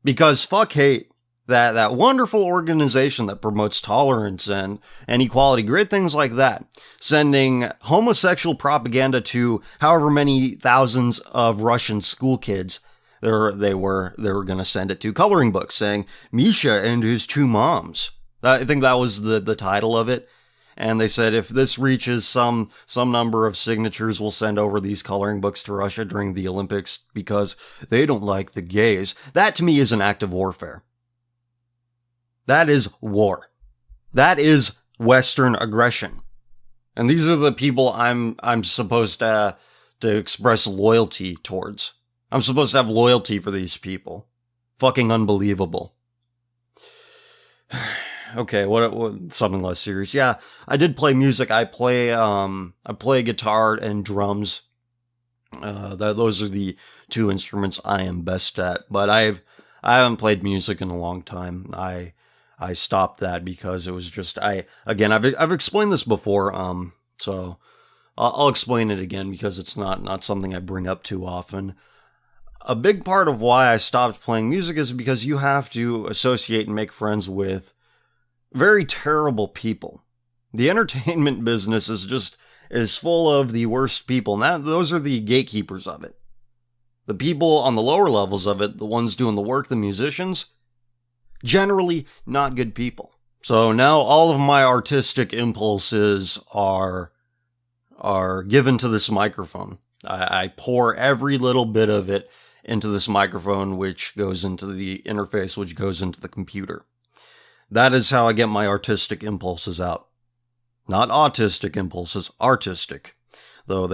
Because fuck hate. That wonderful organization that promotes tolerance and equality, great things like that, sending homosexual propaganda to however many thousands of Russian school kids they were going to send it to, coloring books saying Misha and his two moms. I think that was the title of it. And they said if this reaches some number of signatures, we'll send over these coloring books to Russia during the Olympics because they don't like the gays. That to me is an act of warfare. That is war. That is Western aggression. And these are the people I'm supposed to express loyalty towards. I'm supposed to have loyalty for these people. Fucking unbelievable. Okay, what something less serious. Yeah, I did play music. I play guitar and drums. Those are the two instruments I am best at. But I haven't played music in a long time. I stopped that because it was just I've explained this before, so I'll explain it again because it's not something I bring up too often. A big part of why I stopped playing music is because you have to associate and make friends with very terrible people. The entertainment business is full of the worst people, and those are the gatekeepers of it. The people on the lower levels of it, the ones doing the work, the musicians, generally not good people. So now all of my artistic impulses are given to this microphone. I pour every little bit of it into this microphone, which goes into the interface, which goes into the computer. That is how I get my artistic impulses out. Not autistic impulses, artistic. Though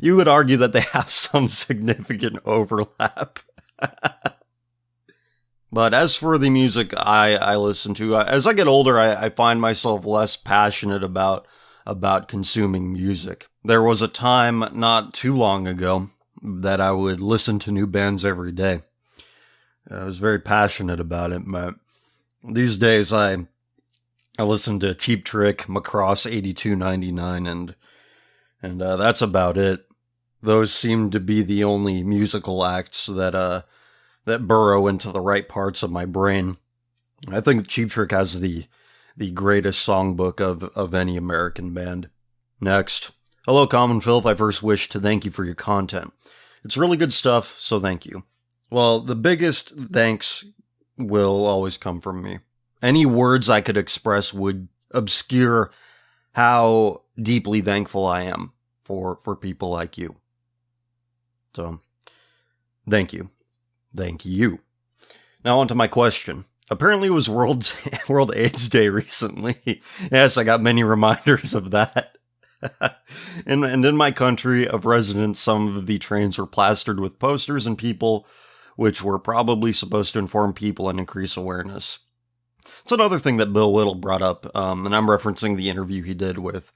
you would argue that they have some significant overlap. But as for the music I listen to, as I get older, I find myself less passionate about consuming music. There was a time not too long ago that I would listen to new bands every day. I was very passionate about it, but these days I listen to Cheap Trick, Macross 8299, and that's about it. Those seem to be the only musical acts that burrow into the right parts of my brain. I think Cheap Trick has the greatest songbook of any American band. Next. Hello, Common Filth. I first wish to thank you for your content. It's really good stuff, so thank you. Well, the biggest thanks will always come from me. Any words I could express would obscure how deeply thankful I am for people like you. So, thank you. Thank you. Now on to my question. Apparently it was World AIDS Day recently. Yes, I got many reminders of that. And in my country of residence, some of the trains were plastered with posters and people which were probably supposed to inform people and increase awareness. It's another thing that Bill Whittle brought up, and I'm referencing the interview he did with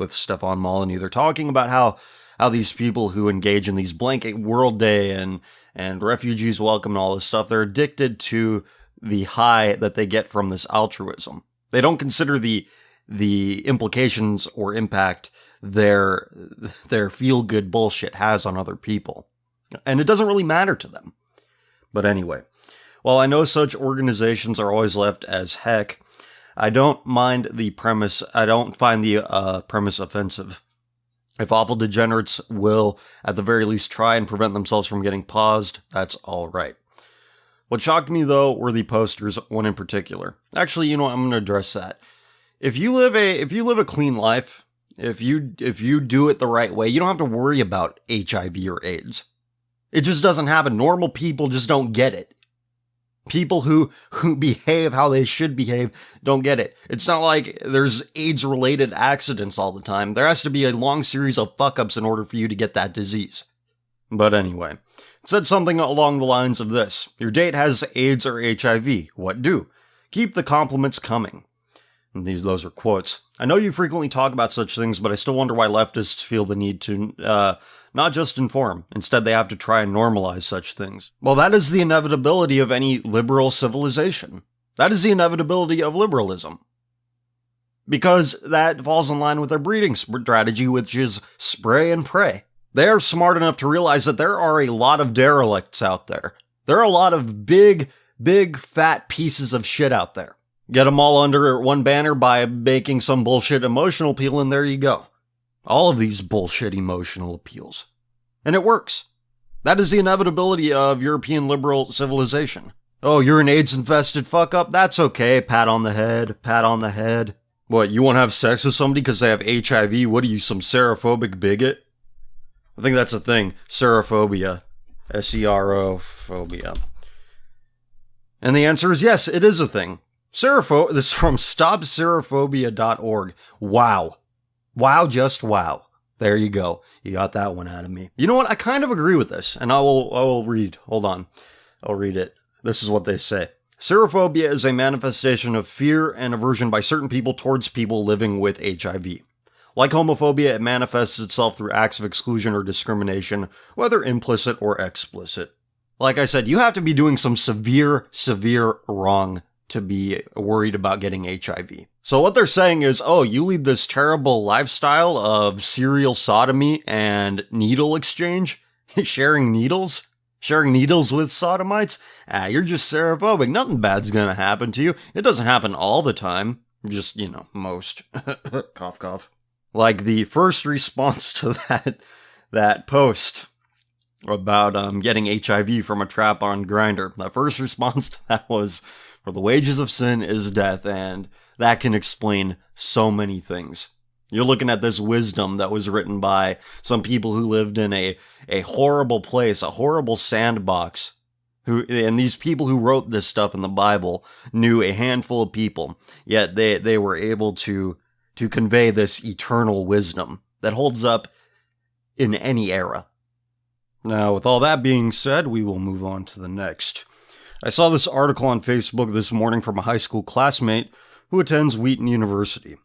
Stefan Molyneux. They're talking about how these people who engage in these blanket World Day and refugees welcome and all this stuff, they're addicted to the high that they get from this altruism. They don't consider the implications or impact their feel-good bullshit has on other people. And it doesn't really matter to them. But anyway, while I know such organizations are always left as heck, I don't mind the premise. I don't find the premise offensive. If awful degenerates will, at the very least, try and prevent themselves from getting paused, that's all right. What shocked me, though, were the posters, one in particular. Actually, you know what? I'm going to address that. If you live a clean life, if you do it the right way, you don't have to worry about HIV or AIDS. It just doesn't happen. Normal people just don't get it. People who behave how they should behave don't get it. It's not like there's AIDS-related accidents all the time. There has to be a long series of fuck-ups in order for you to get that disease. But anyway, it said something along the lines of this. Your date has AIDS or HIV. What do? Keep the compliments coming. And those are quotes. I know you frequently talk about such things, but I still wonder why leftists feel the need to not just inform. Instead, they have to try and normalize such things. Well, that is the inevitability of any liberal civilization. That is the inevitability of liberalism. Because that falls in line with their breeding strategy, which is spray and pray. They are smart enough to realize that there are a lot of derelicts out there. There are a lot of big big, fat pieces of shit out there. Get them all under one banner by making some bullshit emotional appeal, and there you go. All of these bullshit emotional appeals. And it works. That is the inevitability of European liberal civilization. Oh, you're an AIDS-infested fuck-up? That's okay. Pat on the head. Pat on the head. What, you want to have sex with somebody because they have HIV? What are you, some serophobic bigot? I think that's a thing. Serophobia. S-E-R-O phobia. And the answer is yes, it is a thing. This is from stopserophobia.org. Wow. Wow, just wow. There you go. You got that one out of me. You know what? I kind of agree with this, and I will read. Hold on. I'll read it. This is what they say. Serophobia is a manifestation of fear and aversion by certain people towards people living with HIV. Like homophobia, it manifests itself through acts of exclusion or discrimination, whether implicit or explicit. Like I said, you have to be doing some severe wrong to be worried about getting HIV. So what they're saying is, oh, you lead this terrible lifestyle of serial sodomy and needle exchange? Sharing needles with sodomites? You're just serophobic. Nothing bad's gonna happen to you. It doesn't happen all the time. Just, most. Cough, cough. Like the first response to that post about getting HIV from a trap on Grindr. That first response to that was, for the wages of sin is death, and that can explain so many things. You're looking at this wisdom that was written by some people who lived in a horrible place, a horrible sandbox. And these people who wrote this stuff in the Bible knew a handful of people, yet they were able to convey this eternal wisdom that holds up in any era. Now, with all that being said, we will move on to the next. I saw this article on Facebook this morning from a high school classmate who attends Wheaton University.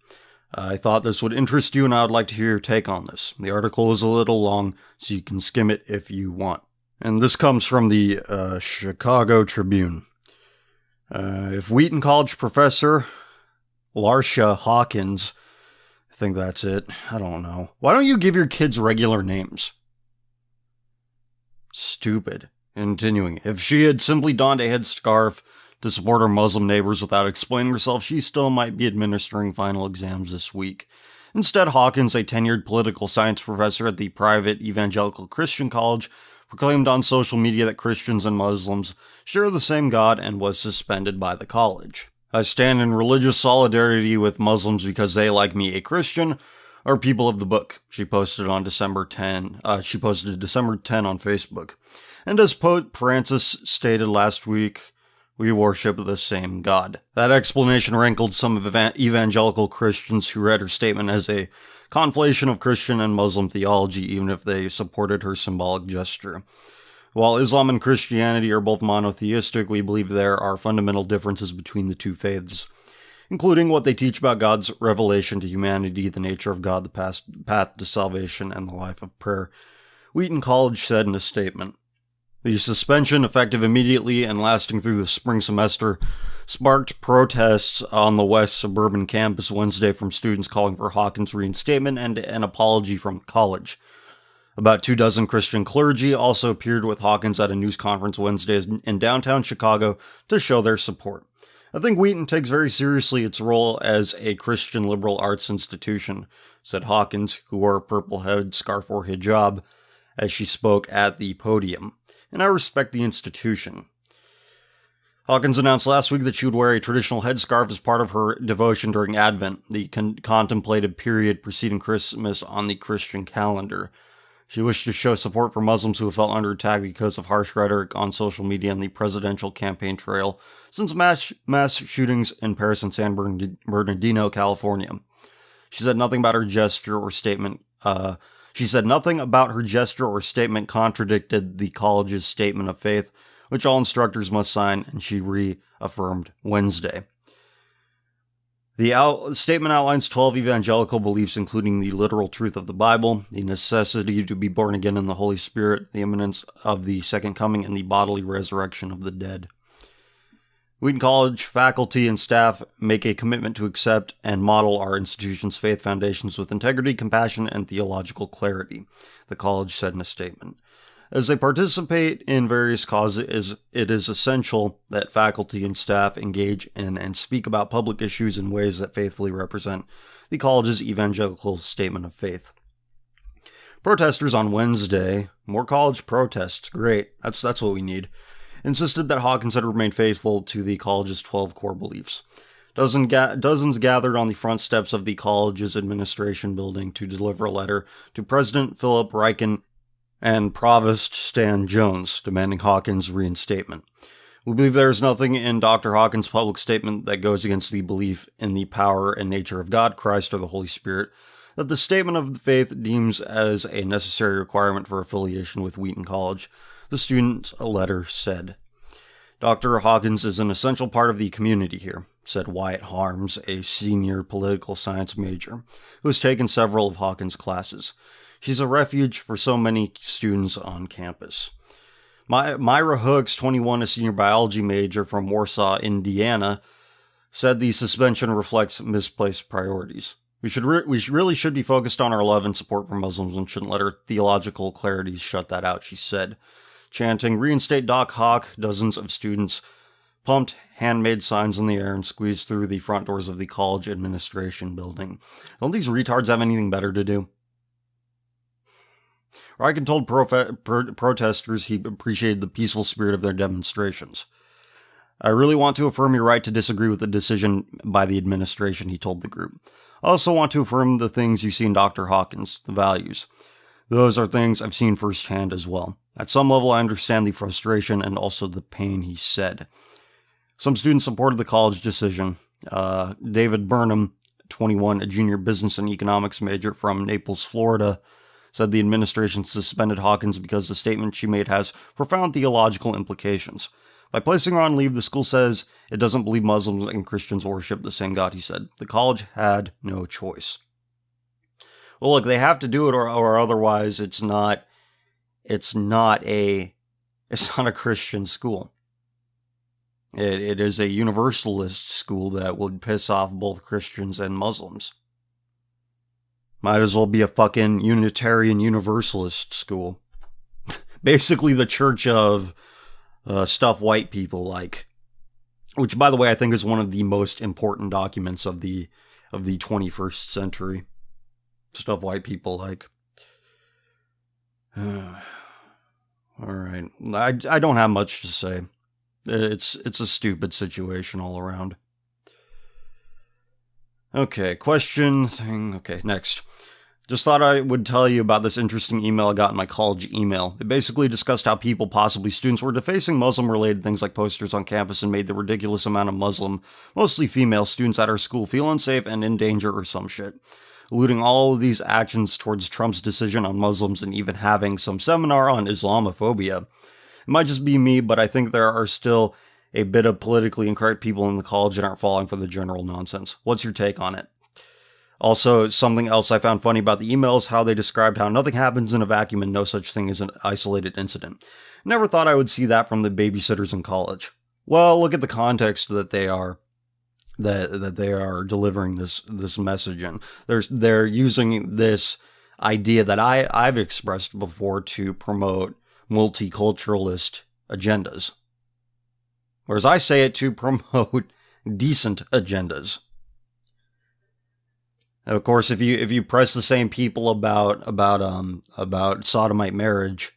I thought this would interest you, and I would like to hear your take on this. The article is a little long, so you can skim it if you want. And this comes from the Chicago Tribune. If Wheaton College professor Larsha Hawkins, I think that's it, I don't know. Why don't you give your kids regular names? Stupid. Continuing, if she had simply donned a headscarf to support her Muslim neighbors without explaining herself, she still might be administering final exams this week. Instead, Hawkins, a tenured political science professor at the private evangelical Christian college, proclaimed on social media that Christians and Muslims share the same God and was suspended by the college. I stand in religious solidarity with Muslims because they, like me, a Christian, are people of the book. She posted on December 10 on Facebook. And as Pope Francis stated last week, we worship the same God. That explanation rankled some of evangelical Christians who read her statement as a conflation of Christian and Muslim theology, even if they supported her symbolic gesture. While Islam and Christianity are both monotheistic, we believe there are fundamental differences between the two faiths, including what they teach about God's revelation to humanity, the nature of God, the path to salvation, and the life of prayer, Wheaton College said in a statement. The suspension, effective immediately and lasting through the spring semester, sparked protests on the West Suburban campus Wednesday from students calling for Hawkins' reinstatement and an apology from the college. About 24 Christian clergy also appeared with Hawkins at a news conference Wednesday in downtown Chicago to show their support. I think Wheaton takes very seriously its role as a Christian liberal arts institution, said Hawkins, who wore a purple headscarf or hijab, as she spoke at the podium. And I respect the institution. Hawkins announced last week that she would wear a traditional headscarf as part of her devotion during Advent, the contemplative period preceding Christmas on the Christian calendar. She wished to show support for Muslims who have felt under attack because of harsh rhetoric on social media and the presidential campaign trail since mass shootings in Paris and San Bernardino, California. She said nothing about her gesture or statement contradicted the college's statement of faith, which all instructors must sign, and she reaffirmed Wednesday. The statement outlines 12 evangelical beliefs, including the literal truth of the Bible, the necessity to be born again in the Holy Spirit, the imminence of the second coming, and the bodily resurrection of the dead. Wheaton College faculty and staff make a commitment to accept and model our institution's faith foundations with integrity, compassion, and theological clarity, the college said in a statement. As they participate in various causes, it is essential that faculty and staff engage in and speak about public issues in ways that faithfully represent the college's evangelical statement of faith. Protesters on Wednesday, more college protests, great, that's what we need, insisted that Hawkins had remained faithful to the college's 12 core beliefs. Dozens gathered on the front steps of the college's administration building to deliver a letter to President Philip Ryken and Provost Stan Jones, demanding Hawkins' reinstatement. We believe there is nothing in Dr. Hawkins' public statement that goes against the belief in the power and nature of God, Christ, or the Holy Spirit, that the statement of the faith deems as a necessary requirement for affiliation with Wheaton College, the student's letter said. Dr. Hawkins is an essential part of the community here, said Wyatt Harms, a senior political science major, who has taken several of Hawkins' classes. She's a refuge for so many students on campus. Myra Hooks, 21, a senior biology major from Warsaw, Indiana, said the suspension reflects misplaced priorities. We really should be focused on our love and support for Muslims and shouldn't let our theological clarities shut that out, she said. Chanting, "Reinstate Doc Hawk," dozens of students pumped handmade signs in the air and squeezed through the front doors of the college administration building. Don't these retards have anything better to do? Ryken told protesters he appreciated the peaceful spirit of their demonstrations. "I really want to affirm your right to disagree with the decision by the administration," he told the group. "I also want to affirm the things you see in Dr. Hawkins, the values. Those are things I've seen firsthand as well. At some level, I understand the frustration and also the pain," he said. Some students supported the college decision. David Burnham, 21, a junior business and economics major from Naples, Florida, said the administration suspended Hawkins because the statement she made has profound theological implications. By placing her on leave, the school says it doesn't believe Muslims and Christians worship the same God, he said. The college had no choice. Well, look, they have to do it or otherwise it's not a Christian school. It is a universalist school that would piss off both Christians and Muslims. Might as well be a fucking Unitarian Universalist school. Basically the church of stuff white people like. Which, by the way, I think is one of the most important documents of the 21st century. Stuff white people like. Alright. I don't have much to say. It's a stupid situation all around. Okay, question thing. Okay, next. Just thought I would tell you about this interesting email I got in my college email. It basically discussed how people, possibly students, were defacing Muslim-related things like posters on campus and made the ridiculous amount of Muslim, mostly female, students at our school feel unsafe and in danger or some shit. Alluding all of these actions towards Trump's decision on Muslims and even having some seminar on Islamophobia. It might just be me, but I think there are still a bit of politically incorrect people in the college that aren't falling for the general nonsense. What's your take on it? Also, something else I found funny about the email is how they described how nothing happens in a vacuum and no such thing as an isolated incident. Never thought I would see that from the babysitters in college. Well, look at the context that they are delivering this message in. They're using this idea that I've expressed before to promote multiculturalist agendas. Whereas I say it to promote decent agendas. Of course, if you press the same people about sodomite marriage,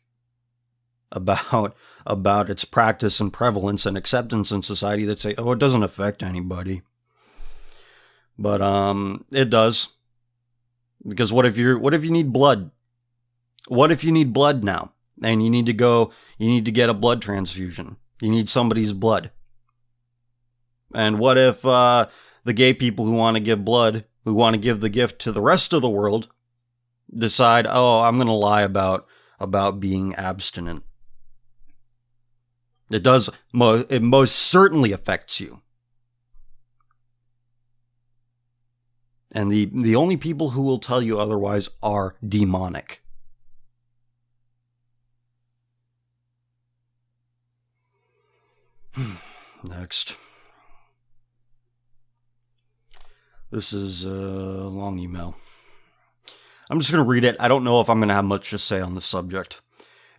about its practice and prevalence and acceptance in society, that say, oh, it doesn't affect anybody. But it does. Because what if you need blood? What if you need blood now? And you need to get a blood transfusion. You need somebody's blood. And what if the gay people who want to give blood, who want to give the gift to the rest of the world, decide, oh, I'm going to lie about being abstinent? It most certainly affects you. And the only people who will tell you otherwise are demonic. Next. This is a long email. I'm just going to read it. I don't know if I'm going to have much to say on this subject.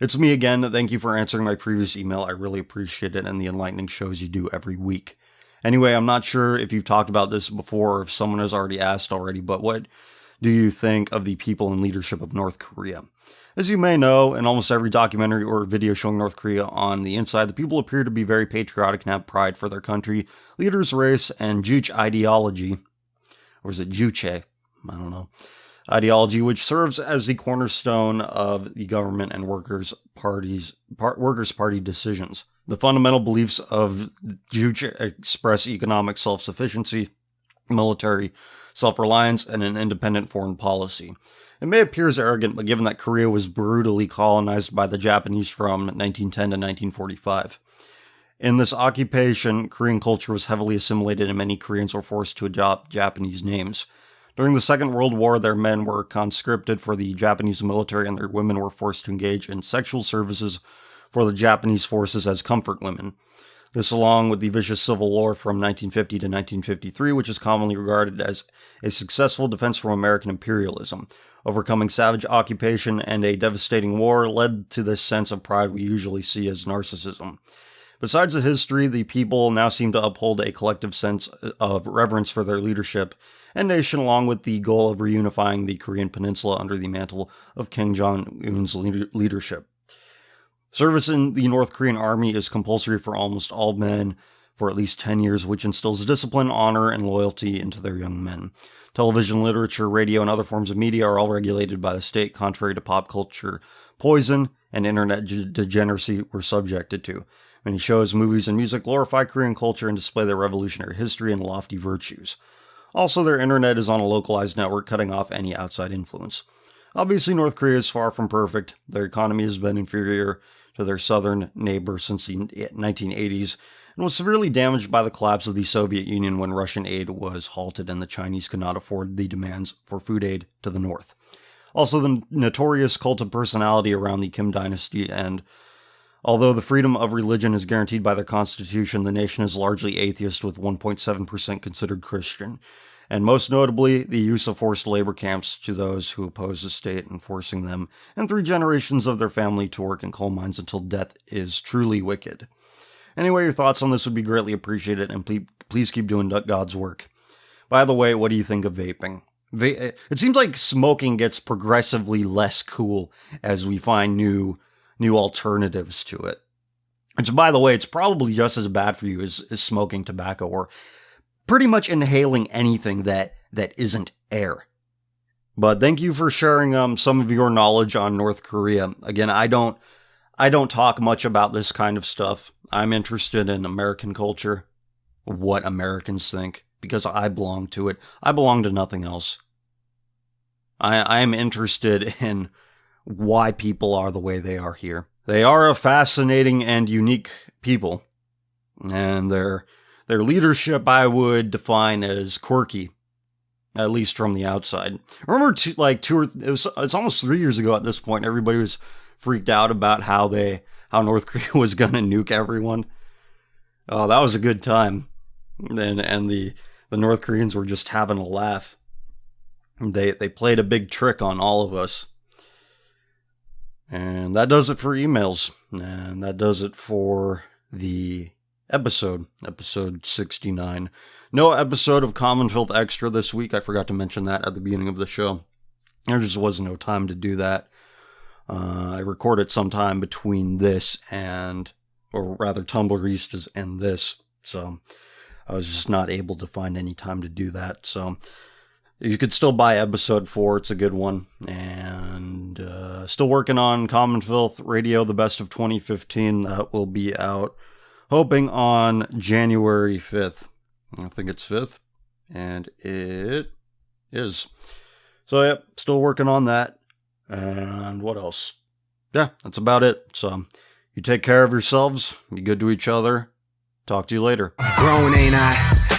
It's me again. Thank you for answering my previous email. I really appreciate it and the enlightening shows you do every week. Anyway, I'm not sure if you've talked about this before or if someone has already asked already, but what do you think of the people in leadership of North Korea? As you may know, in almost every documentary or video showing North Korea on the inside, the people appear to be very patriotic and have pride for their country, leaders, race, and Juche ideology. Or is it Juche? I don't know. Ideology, which serves as the cornerstone of the government and Workers' Party decisions. The fundamental beliefs of Juche express economic self-sufficiency, military self-reliance, and an independent foreign policy. It may appear as arrogant, but given that Korea was brutally colonized by the Japanese from 1910 to 1945. In this occupation, Korean culture was heavily assimilated and many Koreans were forced to adopt Japanese names. During the Second World War, their men were conscripted for the Japanese military and their women were forced to engage in sexual services for the Japanese forces as comfort women. This, along with the vicious civil war from 1950 to 1953, which is commonly regarded as a successful defense from American imperialism, overcoming savage occupation and a devastating war, led to this sense of pride we usually see as narcissism. Besides the history, the people now seem to uphold a collective sense of reverence for their leadership and nation, along with the goal of reunifying the Korean peninsula under the mantle of Kim Jong-un's leadership. Service in the North Korean army is compulsory for almost all men for at least 10 years, which instills discipline, honor, and loyalty into their young men. Television, literature, radio, and other forms of media are all regulated by the state, contrary to pop culture poison and internet degeneracy we're subjected to. Many shows, movies, and music glorify Korean culture and display their revolutionary history and lofty virtues. Also, their internet is on a localized network, cutting off any outside influence. Obviously, North Korea is far from perfect. Their economy has been inferior to their southern neighbor since the 1980s and was severely damaged by the collapse of the Soviet Union when Russian aid was halted and the Chinese could not afford the demands for food aid to the north. Also, the notorious cult of personality around the Kim dynasty, and although the freedom of religion is guaranteed by their constitution, the nation is largely atheist with 1.7% considered Christian, and most notably, the use of forced labor camps to those who oppose the state and forcing them and 3 generations of their family to work in coal mines until death is truly wicked. Anyway, your thoughts on this would be greatly appreciated, and please keep doing God's work. By the way, what do you think of vaping? It seems like smoking gets progressively less cool as we find new alternatives to it. Which, by the way, it's probably just as bad for you as smoking tobacco or pretty much inhaling anything that isn't air. But thank you for sharing some of your knowledge on North Korea. Again, I don't talk much about this kind of stuff. I'm interested in American culture, what Americans think, because I belong to it. I belong to nothing else. I am interested in why people are the way they are here. They are a fascinating and unique people, and their leadership I would define as quirky, at least from the outside. I remember it's almost 3 years ago at this point, everybody was freaked out about how North Korea was gonna nuke everyone. Oh, that was a good time. And the North Koreans were just having a laugh. They played a big trick on all of us. And that does it for emails. And that does it for the episode 69. No episode of Common Filth Extra this week. I forgot to mention that at the beginning of the show. There just was no time to do that. I recorded sometime between this or rather Tumbleristas and this. So I was just not able to find any time to do that. So you could still buy episode 4. It's a good one. And still working on Common Filth Radio, the best of 2015. That will be out, hoping on January 5th. I think it's 5th. And it is. So, yeah, still working on that. And what else? Yeah, that's about it. So, you take care of yourselves. Be good to each other. Talk to you later. Grown, ain't I?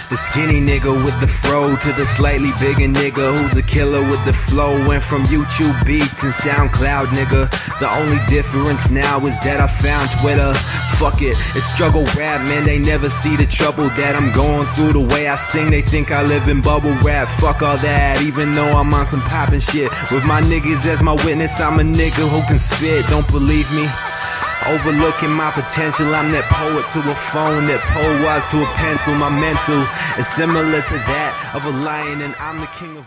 The skinny nigga with the fro to the slightly bigger nigga who's a killer with the flow. Went from YouTube beats and SoundCloud, nigga. The only difference now is that I found Twitter. Fuck it, it's struggle rap, man. They never see the trouble that I'm going through. The way I sing, they think I live in bubble wrap. Fuck all that, even though I'm on some poppin' shit. With my niggas as my witness, I'm a nigga who can spit. Don't believe me? Overlooking my potential, I'm that poet to a phone, that poet was to a pencil. My mental is similar to that of a lion, and I'm the king of